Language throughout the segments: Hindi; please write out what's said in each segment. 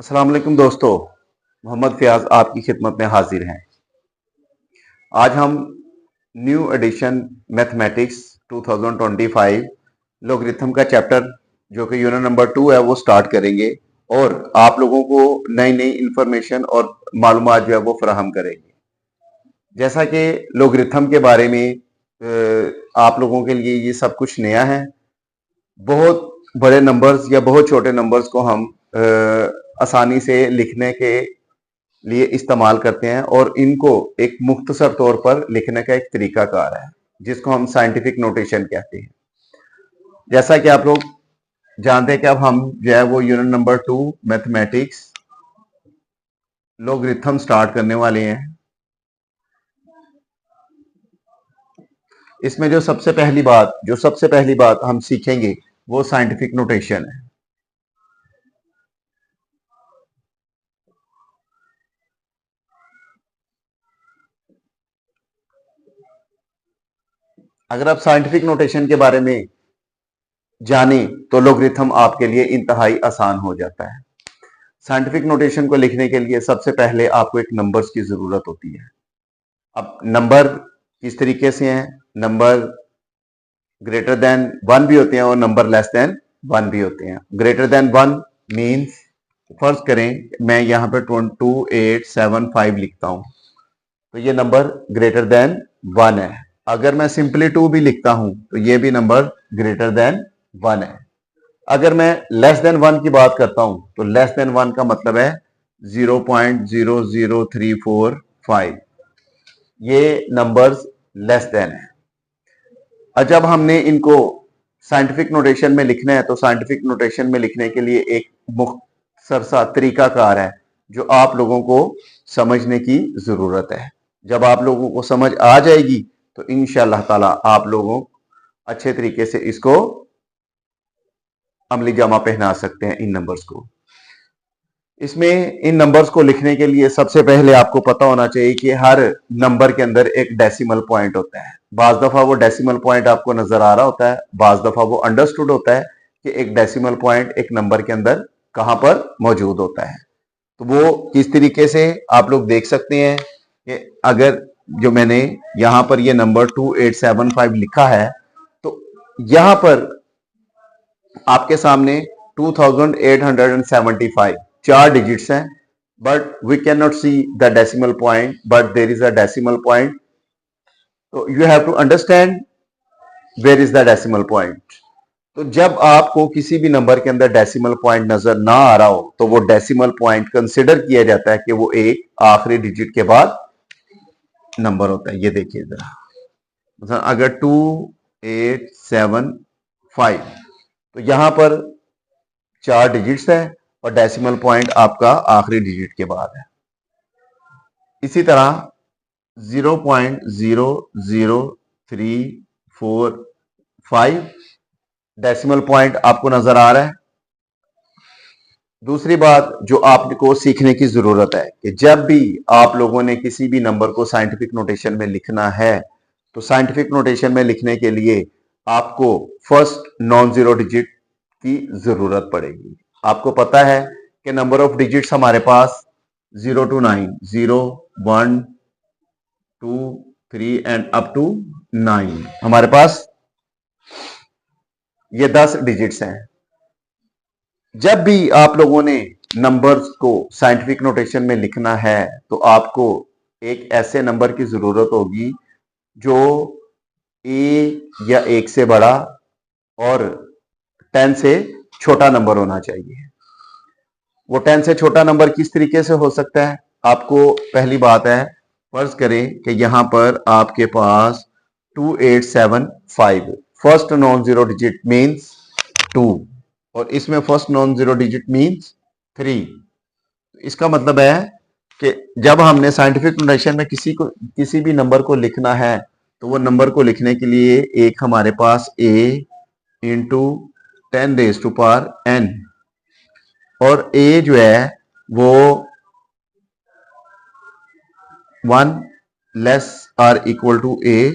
अस्सलाम वालेकुम दोस्तों, मोहम्मद फ़याज़ आपकी खिदमत में हाजिर हैं। आज हम न्यू एडिशन मैथमेटिक्स 2025 लॉगरिथम का चैप्टर जो कि यूनिट नंबर 2 है वो स्टार्ट करेंगे और आप लोगों को नई नई इंफॉर्मेशन और मालूमात जो है वो फराहम करेंगे। जैसा कि लॉगरिथम के बारे में आप लोगों के लिए ये सब कुछ नया है। बहुत बड़े नंबर्स या बहुत छोटे नंबर्स को हम आसानी से लिखने के लिए इस्तेमाल करते हैं और इनको एक मुख्तसर तौर पर लिखने का एक तरीकाकार है जिसको हम साइंटिफिक नोटेशन कहते हैं। जैसा कि आप लोग जानते हैं कि अब हम जो है वो unit number 2 mathematics logarithm start करने वाले हैं। इसमें जो सबसे पहली बात हम सीखेंगे वो साइंटिफिक नोटेशन है। अगर आप साइंटिफिक नोटेशन के बारे में जाने तो लॉगरिथम आपके लिए इंतहाई आसान हो जाता है। साइंटिफिक नोटेशन को लिखने के लिए सबसे पहले आपको एक नंबर्स की जरूरत होती है। अब नंबर किस तरीके से हैं? नंबर ग्रेटर देन 1 भी होते हैं और नंबर लेस देन 1 भी होते हैं। ग्रेटर देन 1 मींस फर्ज करें मैं यहां पर 2875 लिखता हूं तो ये नंबर ग्रेटर देन 1 है। अगर मैं सिंपली 2 भी लिखता हूं तो ये भी नंबर ग्रेटर देन 1 है। अगर मैं लेस देन 1 की बात करता हूं तो लेस देन 1 का मतलब है 0.00345। ये नंबर्स लेस देन है। और जब हमने इनको साइंटिफिक नोटेशन में लिखना है तो साइंटिफिक नोटेशन में लिखने के लिए एक मुख्तसर सा तरीकाकार है जो आप लोगों को समझने की जरूरत है। जब आप लोगों को समझ आ जाएगी तो इंशाअल्लाह ताला आप लोगों अच्छे तरीके से इसको अमली जामा पहना सकते हैं इन नंबर्स को। इसमें इन नंबर्स को लिखने के लिए सबसे पहले आपको पता होना चाहिए कि हर नंबर के अंदर एक डेसिमल पॉइंट होता है। बाज दफा वो डेसिमल पॉइंट आपको नजर आ रहा होता है, बाज दफा वो अंडरस्टूड होता है कि एक डेसिमल पॉइंट एक नंबर के अंदर कहां पर मौजूद होता है। तो वो किस तरीके से आप लोग देख सकते हैं कि अगर जो मैंने यहां पर ये नंबर 2875 लिखा है तो यहां पर आपके सामने 2875 चार डिजिट्स हैं, but we can not see the decimal point, but there is a decimal point. तो you have to understand where is the decimal point. तो जब आपको किसी भी नंबर के अंदर डेसिमल पॉइंट नजर ना आ रहा हो तो वो डेसिमल पॉइंट कंसिडर किया जाता है कि वो एक आखिरी डिजिट के बाद नंबर होता है। ये देखिए जरा, मतलब अगर 2875 तो यहां पर चार डिजिट्स है और डेसिमल पॉइंट आपका आखिरी डिजिट के बाद है। इसी तरह 0.00345 डेसिमल पॉइंट आपको नजर आ रहा है। दूसरी बात जो आपको सीखने की जरूरत है कि जब भी आप लोगों ने किसी भी नंबर को साइंटिफिक नोटेशन में लिखना है तो साइंटिफिक नोटेशन में लिखने के लिए आपको फर्स्ट नॉन जीरो डिजिट की जरूरत पड़ेगी। आपको पता है कि नंबर ऑफ डिजिट्स हमारे पास 0 to 9, 0, 1, 2, 3 एंड अप टू 9 हमारे पास ये 10 डिजिट्स हैं। जब भी आप लोगों ने नंबर्स को साइंटिफिक नोटेशन में लिखना है तो आपको एक ऐसे नंबर की जरूरत होगी जो ए या 1 से बड़ा और 10 से छोटा नंबर होना चाहिए। वो 10 से छोटा नंबर किस तरीके से हो सकता है? आपको पहली बात है, फर्ज करें कि यहां पर आपके पास 2875 first non zero digit means 2 और इसमें first non zero digit means 3। इसका मतलब है कि जब हमने साइंटिफिक नोटेशन में किसी भी नंबर को लिखना है तो वो नंबर को लिखने के लिए एक हमारे पास a into 10 raise to power n और a जो है वो 1 less or equal to a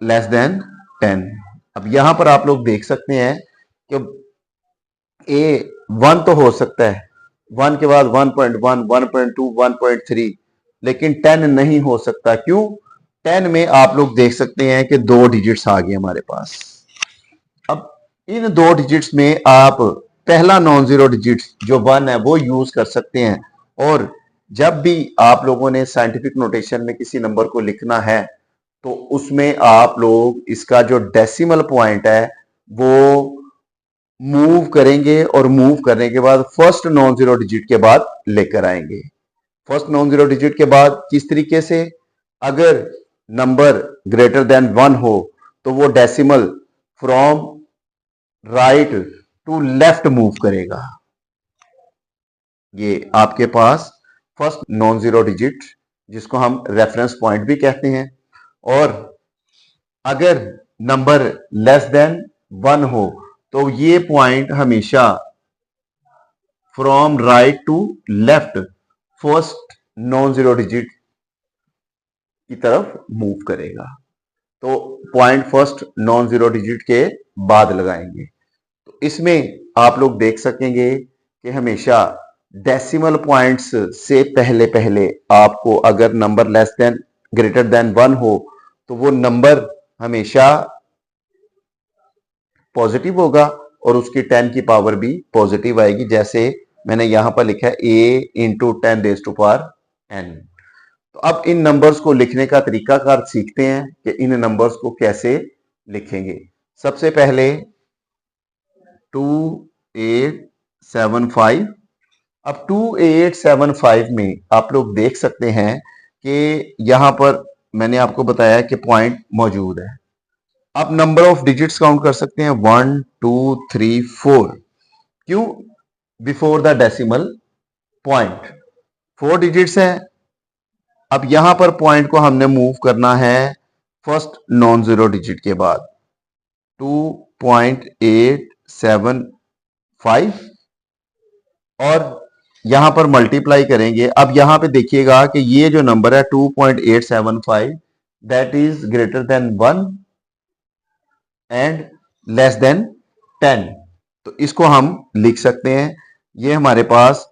less than 10। अब यहां पर आप लोग देख सकते हैं कि a 1 तो हो सकता है 1 के बाद 1.1, 1.2, 1.3, लेकिन 10 नहीं हो सकता। क्यों? 10 में आप लोग देख सकते हैं कि 2 डिजिट्स आ गए हमारे पास। अब इन 2 डिजिट्स में आप पहला नॉन जीरो डिजिट जो 1 है वो यूज कर सकते हैं। और जब भी आप लोगों ने साइंटिफिक नोटेशन में किसी नंबर को लिखना है तो उसमें आप लोग इसका जो डेसिमल पॉइंट है वो मूव करेंगे और मूव करने के बाद फर्स्ट नॉन जीरो डिजिट के बाद लेकर आएंगे। फर्स्ट नॉन जीरो डिजिट के बाद किस तरीके से? अगर नंबर ग्रेटर देन 1 हो तो वो decimal from right to left move करेगा। ये आपके पास फर्स्ट नॉन जीरो डिजिट जिसको हम रेफरेंस पॉइंट भी कहते हैं। और अगर नंबर लेस देन 1 हो तो ये पॉइंट हमेशा from right to left first non zero digit की तरफ मूव करेगा। तो point first non zero digit के बाद लगाएंगे। तो इसमें आप लोग देख सकेंगे कि हमेशा डेसिमल पॉइंट्स से पहले पहले आपको अगर number less than greater than 1 हो तो वो नंबर हमेशा पॉजिटिव होगा और उसकी 10 की पावर भी पॉजिटिव आएगी। जैसे मैंने यहां पर लिखा है a into 10 raise to power n। तो अब इन नंबर्स को लिखने का तरीकाकार सीखते हैं कि इन नंबर्स को कैसे लिखेंगे। सबसे पहले 2875। अब 2875 में आप लोग देख सकते हैं कि यहां पर मैंने आपको बताया कि पॉइंट मौजूद है। आप नंबर ऑफ डिजिट्स काउंट कर सकते हैं 1 2 3 4। क्यों? Before the decimal point 4 digits है। अब यहां पर पॉइंट को हमने मूव करना है फर्स्ट नॉन जीरो डिजिट के बाद 2.875 और यहां पर मल्टीप्लाई करेंगे। अब यहां पे देखिएगा कि ये जो नंबर है 2.875 that is greater than 1 and less than 10। तो इसको हम लिख सकते हैं। ये हमारे पास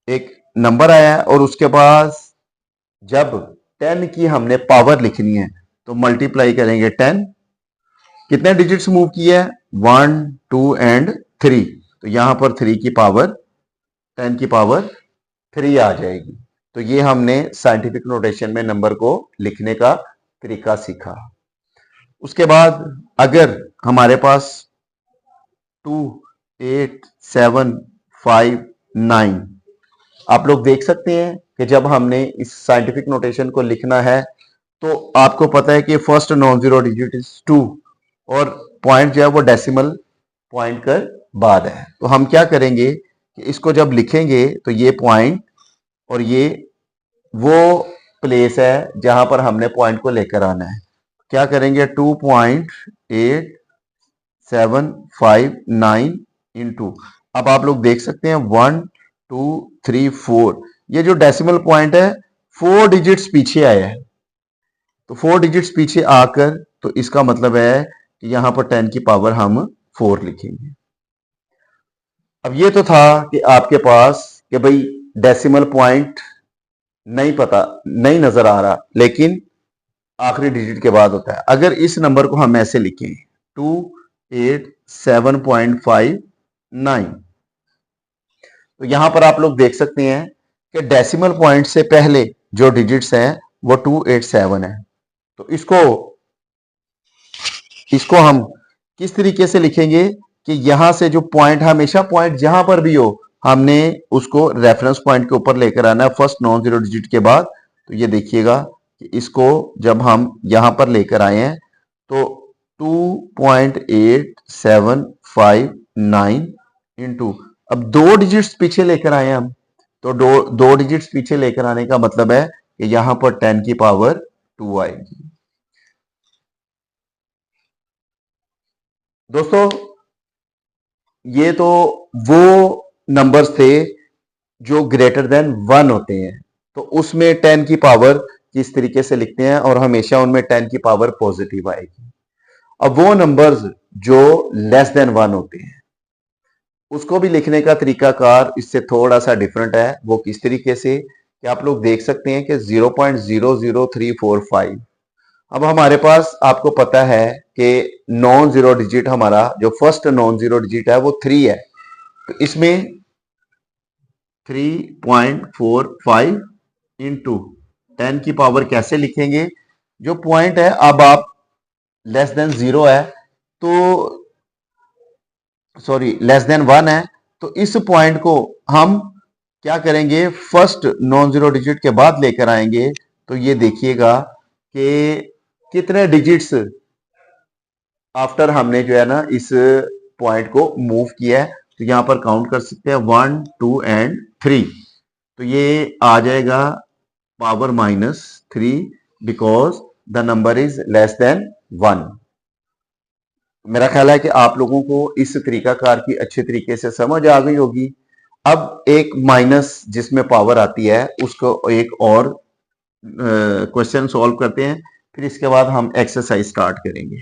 एक नंबर आया है और उसके बाद जब 10 की हमने पावर लिखनी है तो मल्टीप्लाई करेंगे 10। कितने डिजिट्स मूव किए हैं? 1 2 एंड 3। तो यहां पर 3 की पावर 10 की पावर 3 आ जाएगी। तो ये हमने साइंटिफिक नोटेशन में नंबर को लिखने का तरीका सीखा। उसके बाद अगर हमारे पास 2 8 7 5 9 आप लोग देख सकते हैं कि जब हमने इस साइंटिफिक नोटेशन को लिखना है तो आपको पता है कि first non zero digit is 2 और पॉइंट जो है वो डेसिमल पॉइंट कर बाद है। तो हम क्या करेंगे कि इसको जब लिखेंगे तो ये पॉइंट और ये वो प्लेस है जहां पर हमने पॉइंट को लेकर आना है। क्या करेंगे? 2.8759 इंटू, अब आप लोग देख सकते हैं 1 2 3 4, ये जो डेसिमल पॉइंट है 4 डिजिट्स पीछे आया है। तो 4 डिजिट्स पीछे आकर तो इसका मतलब है कि यहां पर 10 की पावर हम 4 लिखेंगे। अब ये तो था कि आपके पास कि भाई डेसिमल पॉइंट नहीं पता, नहीं नजर आ रहा, लेकिन आखिरी डिजिट के बाद होता है। अगर इस नंबर को हम ऐसे लिखें 287.59 तो यहां पर आप लोग देख सकते हैं कि डेसिमल पॉइंट से पहले जो डिजिट्स हैं वो 287 है। तो इसको हम किस तरीके से लिखेंगे कि यहां से जो पॉइंट, हमेशा पॉइंट जहां पर भी हो हमने उसको रेफरेंस पॉइंट के ऊपर लेकर आना है फर्स्ट नॉन जीरो डिजिट के बाद। तो ये देखिएगा कि इसको जब हम यहां पर लेकर आए हैं तो 2.8759 इंटू, अब 2 डिजिट्स पीछे लेकर आए हैं हम, तो दो डिजिट्स पीछे लेकर आने का मतलब है कि यहां पर 10 की पावर 2 आएगी। दोस्तों ये तो वो नंबर्स थे जो ग्रेटर देन 1 होते हैं, तो उसमें 10 की पावर किस तरीके से लिखते हैं और हमेशा उनमें 10 की पावर पॉजिटिव आएगी। अब वो नंबर्स जो लेस देन 1 होते हैं उसको भी लिखने का तरीकाकार इससे थोड़ा सा डिफरेंट है। वो किस तरीके से कि आप लोग देख सकते हैं कि 0.00345। अब हमारे पास आपको पता है कि नॉन जीरो डिजिट, हमारा जो फर्स्ट नॉन जीरो डिजिट है वो 3 है। तो इसमें 3.45 इंटू 10 की पावर कैसे लिखेंगे? जो पॉइंट है, अब आप लेस देन जीरो है तो सॉरी लेस देन 1 है, तो इस पॉइंट को हम क्या करेंगे, फर्स्ट नॉन जीरो डिजिट के बाद लेकर आएंगे। तो ये देखिएगा कि कितने डिजिट्स आफ्टर हमने जो है ना इस पॉइंट को मूव किया है। तो यहां पर काउंट कर सकते हैं 1 2 एंड 3। तो ये आ जाएगा power -3 because the number is less than 1। मेरा ख्याल है कि आप लोगों को इस तरीकाकार की अच्छे तरीके से समझ आ गई होगी। अब एक माइनस जिसमें पावर आती है उसको एक और क्वेश्चन सॉल्व करते हैं, फिर इसके बाद हम एक्सरसाइज स्टार्ट करेंगे।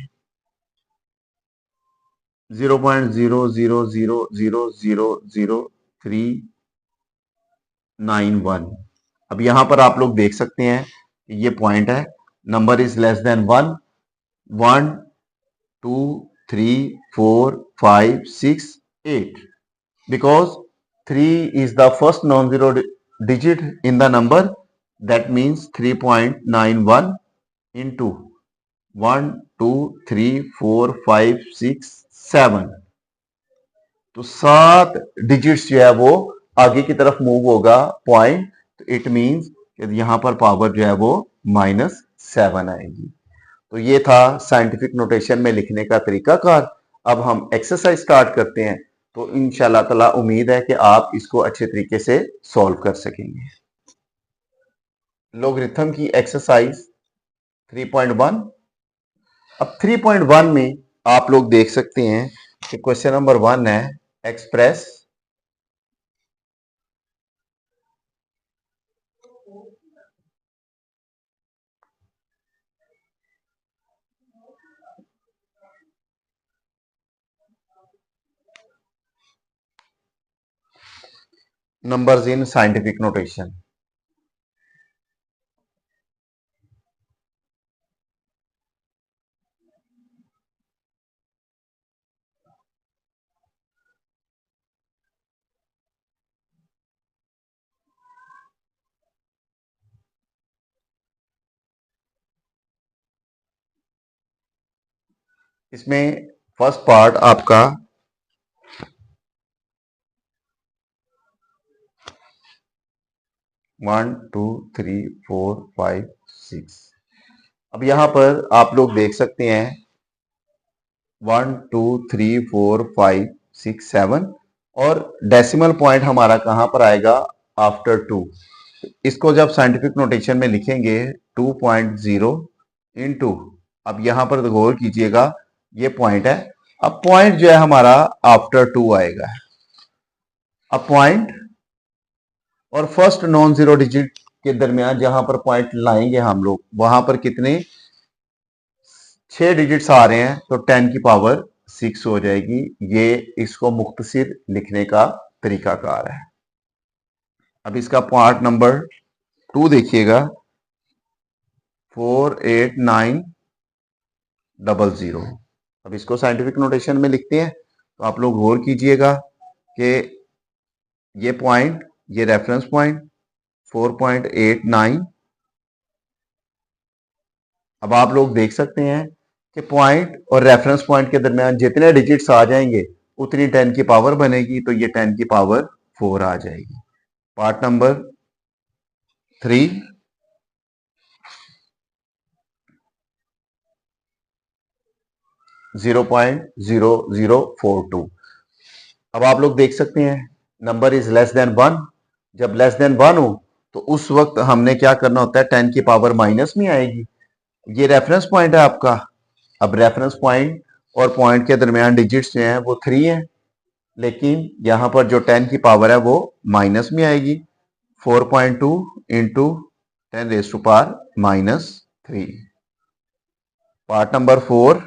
0.00000391। अब यहां पर आप लोग देख सकते हैं कि ये पॉइंट है, number is less than 1। 1 2 3 4 5 6 8 because 3 is the first non-zero digit in the number, that means 3.91 into 1 2 3 4 5 6 7। तो 7 डिजिट्स जो है वो आगे की तरफ मूव होगा पॉइंट। तो इट मींस यहां पर पावर जो है वो -7 आएगी। तो ये था साइंटिफिक नोटेशन में लिखने का तरीकाकार। अब हम एक्सरसाइज स्टार्ट करते हैं। तो इंशाल्लाह ताला उम्मीद है कि आप इसको अच्छे तरीके से सॉल्व कर सकेंगे। लोगरिथम की एक्सरसाइज 3.1। अब 3.1 में आप लोग देख सकते हैं कि क्वेश्चन नंबर 1 है, express numbers in scientific notation। इसमें फर्स्ट पार्ट आपका 1 2 3 4 5 6। अब यहां पर आप लोग देख सकते हैं 1 2 3 4 5 6 7 और डेसिमल पॉइंट हमारा कहां पर आएगा, आफ्टर 2। इसको जब साइंटिफिक नोटेशन में लिखेंगे 2.0 इंटू, अब यहां पर गौर कीजिएगा ये पॉइंट है। अब पॉइंट जो है हमारा आफ्टर 2 आएगा। अब पॉइंट और फर्स्ट नॉन जीरो डिजिट के दरमियान जहां पर पॉइंट लाएंगे हम लोग, वहां पर कितने 6 डिजिट्स आ रहे हैं, तो 10 की पावर 6 हो जाएगी। ये इसको मुख्तसर लिखने का तरीकाकार है। अब इसका पार्ट नंबर 2 देखिएगा, 48900। अब इसको साइंटिफिक नोटेशन में लिखते हैं। तो आप लोग गौर कीजिएगा कि ये पॉइंट, ये रेफरेंस पॉइंट 4.89। अब आप लोग देख सकते हैं कि पॉइंट और रेफरेंस पॉइंट के दरमियान जितने डिजिट्स आ जाएंगे उतनी 10 की पावर बनेगी। तो ये 10 की पावर 4 आ जाएगी। Part number 3, 0.0042। अब आप लोग देख सकते हैं नंबर इज लेस देन 1। जब लेस देन 1 हो तो उस वक्त हमने क्या करना होता है, 10 की पावर माइनस में आएगी। ये रेफरेंस पॉइंट है आपका। अब रेफरेंस पॉइंट और पॉइंट के दरमियान डिजिट्स जो हैं वो 3 हैं, लेकिन यहां पर जो 10 की पावर है वो माइनस में आएगी। 4.2 इंटू 10⁻³ पार्ट नंबर 4,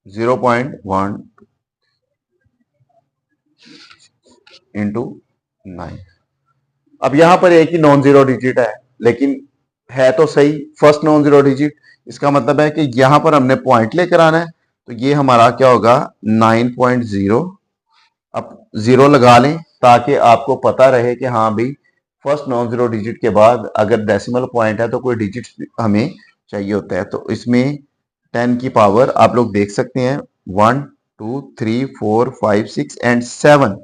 0.1 इंटू 9। अब यहां पर एक ही नॉन जीरो डिजिट है, लेकिन है तो सही फर्स्ट नॉन जीरो डिजिट। इसका मतलब है कि यहां पर हमने पॉइंट लेकर आना है, तो ये हमारा क्या होगा 9.0। अब जीरो लगा लें ताकि आपको पता रहे कि हाँ भाई फर्स्ट नॉन जीरो डिजिट के बाद अगर डेसिमल पॉइंट है तो कोई डिजिट हमें चाहिए होता है। तो इसमें 10 की पावर आप लोग देख सकते हैं 1 2 3 4 5 6 एंड 7।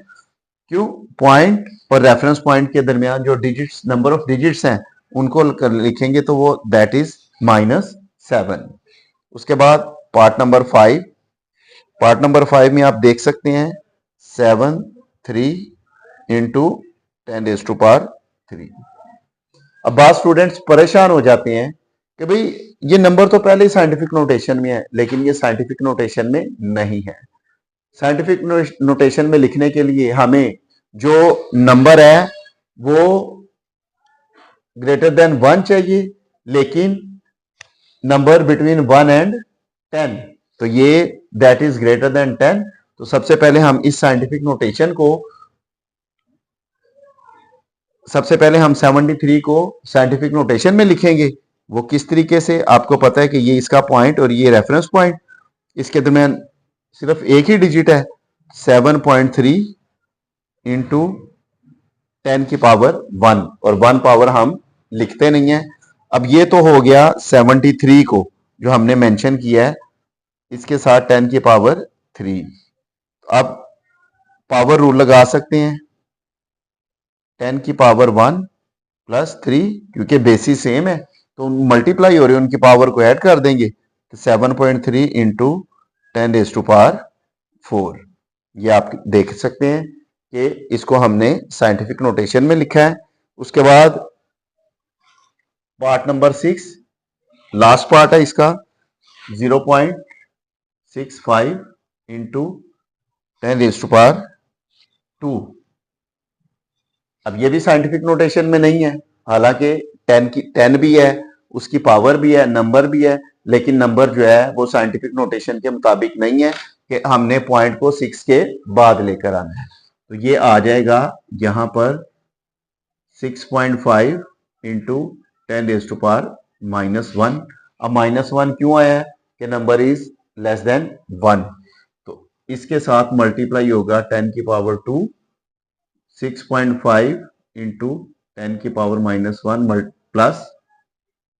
क्यों? पॉइंट और रेफरेंस पॉइंट के दरमियान जो डिजिट्स नंबर ऑफ डिजिट्स हैं उनको लिखेंगे तो वो दैट इज -7। उसके बाद पार्ट नंबर 5, पार्ट नंबर 5 में आप देख सकते हैं 7 3 इंटू 10⁻3। अब बात स्टूडेंट्स परेशान हो जाते हैं कि भाई ये नंबर तो पहले ही साइंटिफिक नोटेशन में है, लेकिन ये साइंटिफिक नोटेशन में नहीं है। साइंटिफिक नोटेशन में लिखने के लिए हमें जो नंबर है वो ग्रेटर देन 1 चाहिए, लेकिन नंबर बिटवीन 1 एंड 10, तो ये दैट इज ग्रेटर देन 10। तो सबसे पहले हम इस साइंटिफिक नोटेशन को सबसे पहले हम 73 को साइंटिफिक नोटेशन में लिखेंगे। वो किस तरीके से? आपको पता है कि ये इसका पॉइंट और ये रेफरेंस पॉइंट, इसके दरमियान सिर्फ एक ही डिजिट है 7.3 इंटू 10 की पावर 1, और 1 पावर हम लिखते नहीं है। अब ये तो हो गया 73 को जो हमने मेंशन किया है इसके साथ 10 की पावर 3। अब पावर रूल लगा सकते हैं 10 की पावर 1 प्लस 3, क्योंकि बेसिस सेम है तो मल्टीप्लाई हो रही है, उनकी पावर को ऐड कर देंगे तो 7.3 इंटू 10⁻4। ये आप देख सकते हैं कि इसको हमने साइंटिफिक नोटेशन में लिखा है। उसके बाद पार्ट नंबर 6 लास्ट पार्ट है इसका 0.65 इंटू 10⁻2। अब ये भी साइंटिफिक नोटेशन में नहीं है, हालांकि 10 भी है, उसकी पावर भी है, नंबर भी है, लेकिन नंबर जो है वो साइंटिफिक नोटेशन के मुताबिक नहीं है कि हमने पॉइंट को 6 के बाद लेकर आना है। तो ये आ जाएगा यहां पर 6.5 इंटू 10⁻1। अब -1 क्यों आया है? कि नंबर इज लेस देन 1, तो इसके साथ मल्टीप्लाई होगा 10 की पावर 2 6.5 इंटू 10 की पावर -1 प्लस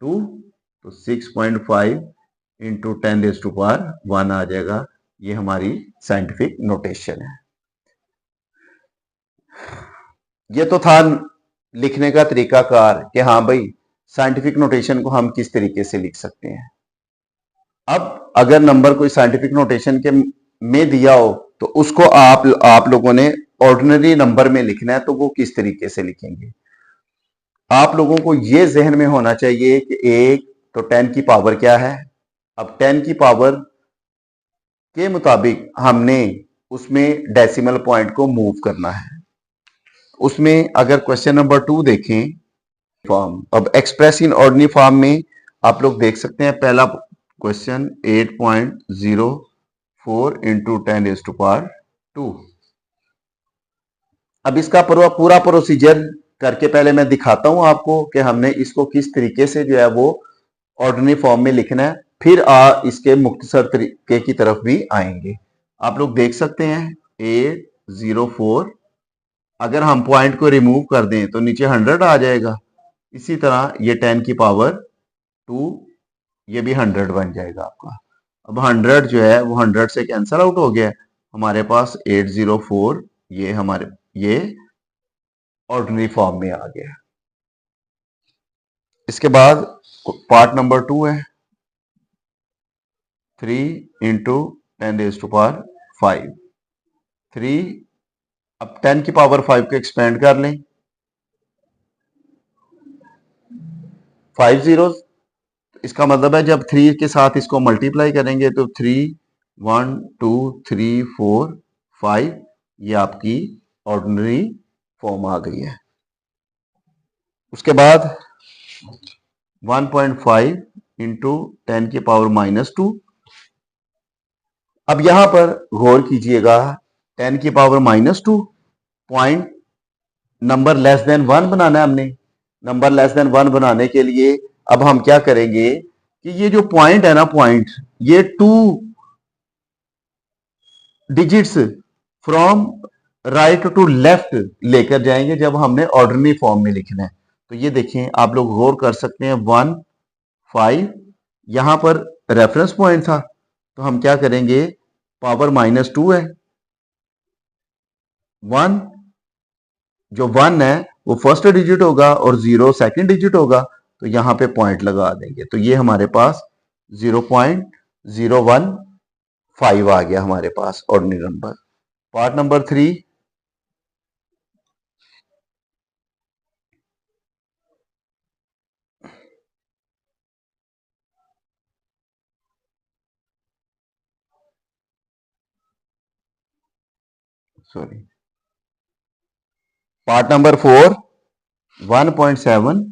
2, तो 6.5 इंटू 10⁻1 आ जाएगा। ये हमारी साइंटिफिक नोटेशन है। ये तो था लिखने का तरीकाकार कि हाँ भाई साइंटिफिक नोटेशन को हम किस तरीके से लिख सकते हैं। अब अगर नंबर कोई साइंटिफिक नोटेशन के में दिया हो तो उसको आप लोगों ने ऑर्डिनरी नंबर में लिखना है, तो वो किस तरीके से लिखेंगे? आप लोगों को ये जहन में होना चाहिए कि एक तो 10 की पावर क्या है। अब 10 की पावर के मुताबिक हमने उसमें डेसिमल पॉइंट को मूव करना है। उसमें अगर क्वेश्चन नंबर 2 देखें फॉर्म, अब एक्सप्रेस इन ऑर्डिनरी फॉर्म में आप लोग देख सकते हैं पहला क्वेश्चन 8.04 इंटू 10⁻2। अब इसका पूरा प्रोसीजर करके पहले मैं दिखाता हूं आपको कि हमने इसको किस तरीके से जो है वो ऑर्डिनरी फॉर्म में लिखना है, फिर इसके मुख्तसर तरीके की तरफ भी आएंगे। आप लोग देख सकते हैं 804, अगर हम पॉइंट को रिमूव कर दें तो नीचे 100 आ जाएगा। इसी तरह ये 10 की पावर 2, ये भी 100 बन जाएगा आपका। अब 100 जो है वो 100 से कैंसल आउट हो गया, हमारे पास 804 ये ऑर्डिनरी फॉर्म में आ गया। इसके बाद पार्ट नंबर 2 है 3 इंटू 10⁻5। 3, अब 10 की पावर 5 को एक्सपेंड कर लें 5 जीरोस, इसका मतलब है जब 3 के साथ इसको मल्टीप्लाई करेंगे तो 3 1 2 3 4 5, ये आपकी ऑर्डिनरी फॉर्म आ गई है। उसके बाद 1.5 इंटू 10 की पावर -2, अब यहां पर गौर कीजिएगा, 10 की power -2 point number less than 1 बनाना है हमने। नंबर लेस देन 1 बनाने के लिए अब हम क्या करेंगे कि ये जो पॉइंट है ना, पॉइंट ये 2 digits from right to left लेकर जाएंगे जब हमने ऑर्डिनरी फॉर्म में लिखना है। तो ये देखें, आप लोग गौर कर सकते हैं, 1 5 यहां पर रेफरेंस पॉइंट था, तो हम क्या करेंगे, पावर -2 है, 1 जो 1 है वो फर्स्ट डिजिट होगा और 0 सेकंड डिजिट होगा, तो यहां पे पॉइंट लगा देंगे। तो ये हमारे पास 0.015 आ गया हमारे पास ordinary number. Part number 3, sorry, part number 4, 1.7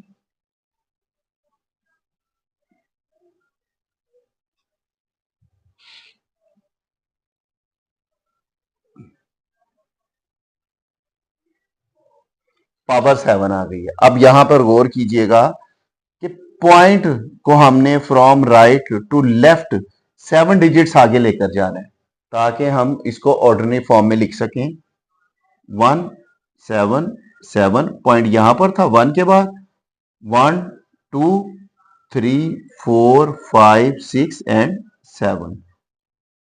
power 7 आ गई है। अब यहां पर गौर कीजिएगा कि पॉइंट को हमने from right to left 7 digits आगे लेकर जाना है ताकि हम इसको ऑर्डिनरी फॉर्म में लिख सकें। 1 7 7 पॉइंट यहां पर था, 1 के बाद 1 2 3 4 5 6 एंड 7,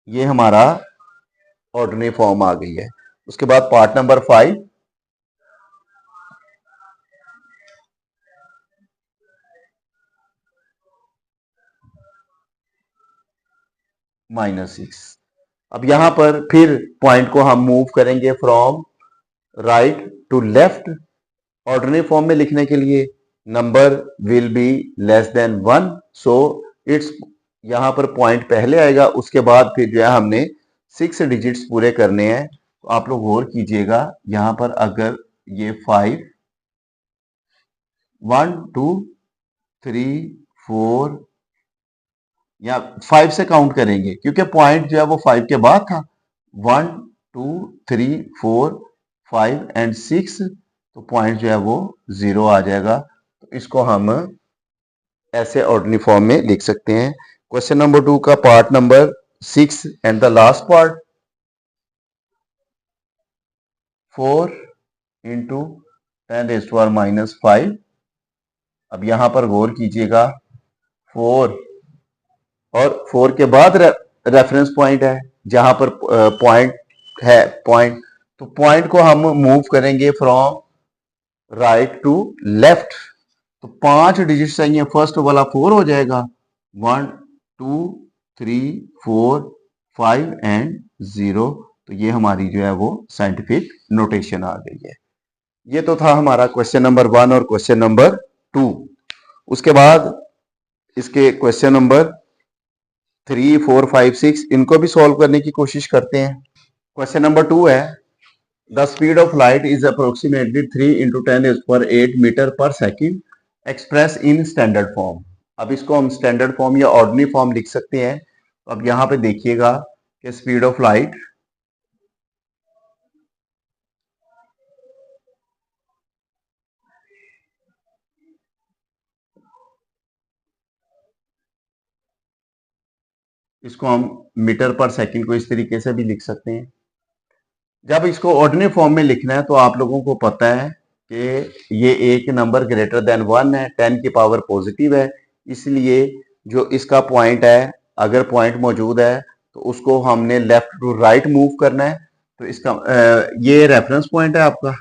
ये हमारा ऑर्डिनरी फॉर्म आ गई है। उसके बाद पार्ट नंबर 5, -6। अब यहां पर फिर पॉइंट को हम मूव करेंगे from right to left ordinary form में लिखने के लिए। Number will be less than 1, so it's, यहां पर पॉइंट पहले आएगा, उसके बाद फिर जो है हमने 6 डिजिट्स पूरे करने हैं। तो आप लोग गौर कीजिएगा, यहां पर अगर ये 5 1 2 3 4 या 5 से काउंट करेंगे क्योंकि पॉइंट जो है वो 5 के बाद था, 1 2 3 4 5 एंड 6, तो पॉइंट जो है वो 0 आ जाएगा। तो इसको हम ऐसे ऑर्डिनरी फॉर्म में लिख सकते हैं। क्वेश्चन नंबर 2 का part number 6 and the last part, 4 into 10⁻⁻5। अब यहां पर गौर कीजिएगा, 4 और 4 के बाद रेफरेंस पॉइंट है जहां पर पॉइंट है, पॉइंट, तो पॉइंट को हम मूव करेंगे फ्रॉम राइट टू लेफ्ट। तो 5 डिजिट चाहिए, फर्स्ट वाला 4 हो जाएगा, 1 2 3 4 5 एंड 0। तो ये हमारी जो है वो साइंटिफिक नोटेशन आ गई है। ये तो था हमारा क्वेश्चन नंबर 1 और क्वेश्चन नंबर 2। उसके बाद इसके क्वेश्चन नंबर 3 4 5 6 इनको भी सॉल्व करने की कोशिश करते हैं। क्वेश्चन नंबर 2 है, the speed of light is approximately 3 into 10⁸ metre per second express in standard form. अब इसको हम स्टैंडर्ड फॉर्म या ऑर्डिनरी फॉर्म लिख सकते हैं। अब यहां पे देखिएगा कि स्पीड ऑफ लाइट, इसको हम मीटर पर सेकंड को इस तरीके से भी लिख सकते हैं। जब इसको ऑर्डिनरी फॉर्म में लिखना है तो आप लोगों को पता है कि ये एक नंबर ग्रेटर देन 1 है, 10 की पावर पॉजिटिव है, इसलिए जो इसका पॉइंट है, अगर पॉइंट मौजूद है तो उसको हमने लेफ्ट टू राइट मूव करना है। तो इसका ये रेफरेंस पॉइंट है आपका,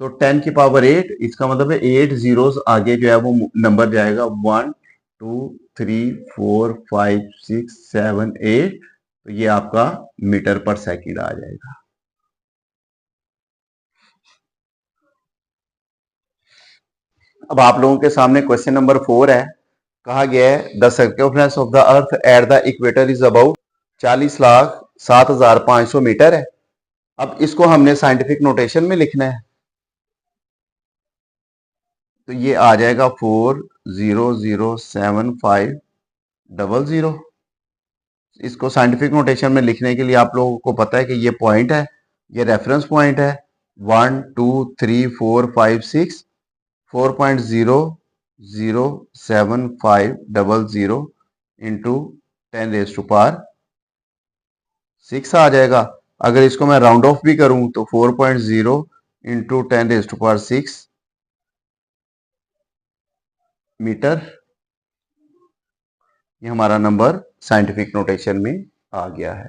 तो 10 की पावर 8, इसका मतलब है 8 जीरोस आगे जो है वो नंबर जाएगा, 1 2 3 4 5 6 7 8, तो ये आपका मीटर पर सेकंड आ जाएगा। अब आप लोगों के सामने क्वेश्चन नंबर 4 है। कहा गया है the circumference of the earth at the equator is about 40,07,500 metre है। अब इसको हमने साइंटिफिक नोटेशन में लिखना है, तो ये आ जाएगा 40075000। इसको साइंटिफिक नोटेशन में लिखने के लिए आप लोगों को पता है कि ये पॉइंट है, ये रेफरेंस पॉइंट है। 1 2 3 4 5 6 4.00750 इंटू 10⁻6 आ जाएगा। अगर इसको मैं राउंड ऑफ भी करूं तो 4.0 इंटू 10⁻6 मीटर, ये हमारा नंबर साइंटिफिक नोटेशन में आ गया है।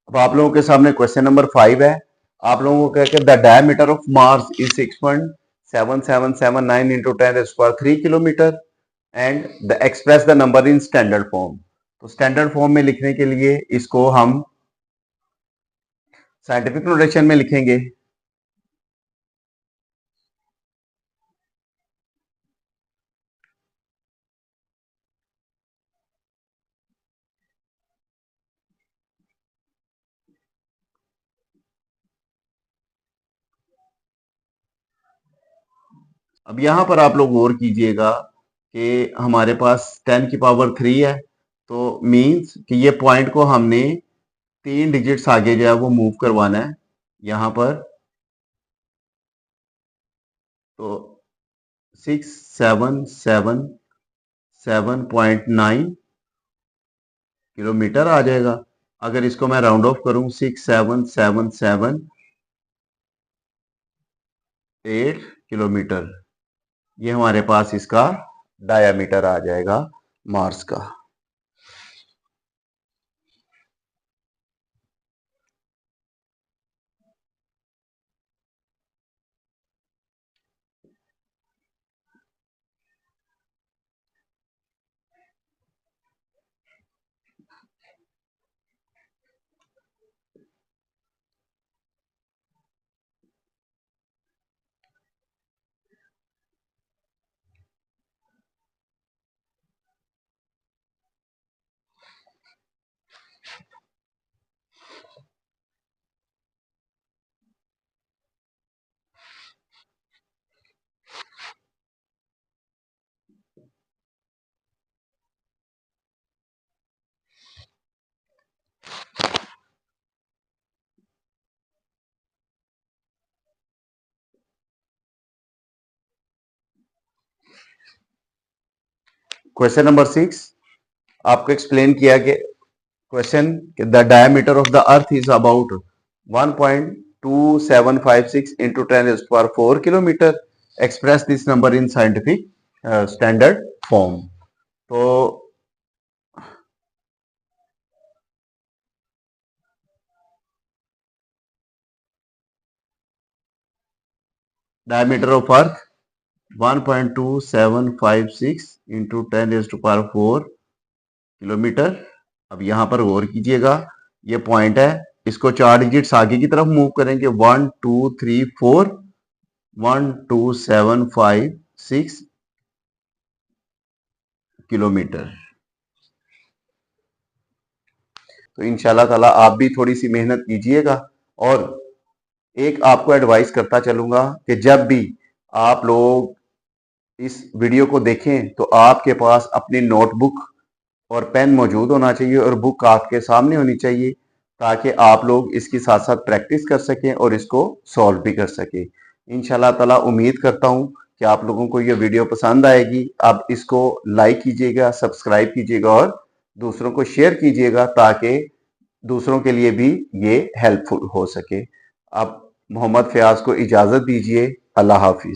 अब आप लोगों के सामने क्वेश्चन नंबर 5 है। आप लोगों को कहकर the diameter of Mars is 6.7779 into 10⁻³ kilometre and the express the number in standard form. तो स्टैंडर्ड फॉर्म में लिखने के लिए इसको हम साइंटिफिक नोटेशन में लिखेंगे। अब यहां पर आप लोग गौर कीजिएगा कि हमारे पास 10⁻³ है, तो मींस कि ये पॉइंट को हमने 3 डिजिट्स आगे जो है वो मूव करवाना है यहां पर। तो 6777.9 किलोमीटर आ जाएगा। अगर इसको मैं राउंड ऑफ करूं 67778 किलोमीटर, ये हमारे पास इसका डायामीटर आ जाएगा मार्स का। क्वेश्चन नंबर 6 आपको एक्सप्लेन किया कि question the diameter of the earth is about 1.2756 into 10⁻⁴ kilometre. Express this number in scientific standard form. तो diameter of earth 1.2756 into 10⁻⁴ kilometre. अब यहां पर गौर कीजिएगा, ये पॉइंट है, इसको 4 डिजिट्स आगे की तरफ मूव करेंगे 1 2 3 4 12756 किलोमीटर। तो इंशाल्लाह ताला आप भी थोड़ी सी मेहनत कीजिएगा। और एक आपको एडवाइस करता चलूंगा कि जब भी आप लोग इस वीडियो को देखें तो आपके पास अपनी नोटबुक और पेन मौजूद होना चाहिए और बुक आपके सामने होनी चाहिए, ताकि आप लोग इसके साथ साथ प्रैक्टिस कर सकें और इसको सॉल्व भी कर सकें। इंशाल्लाह ताला उम्मीद करता हूं कि आप लोगों को ये वीडियो पसंद आएगी। आप इसको लाइक कीजिएगा, सब्सक्राइब कीजिएगा और दूसरों को शेयर कीजिएगा, ताकि दूसरों के लिए भी ये हेल्पफुल हो सके। आप मोहम्मद फयाज को इजाज़त दीजिए। अल्लाह हाफिज।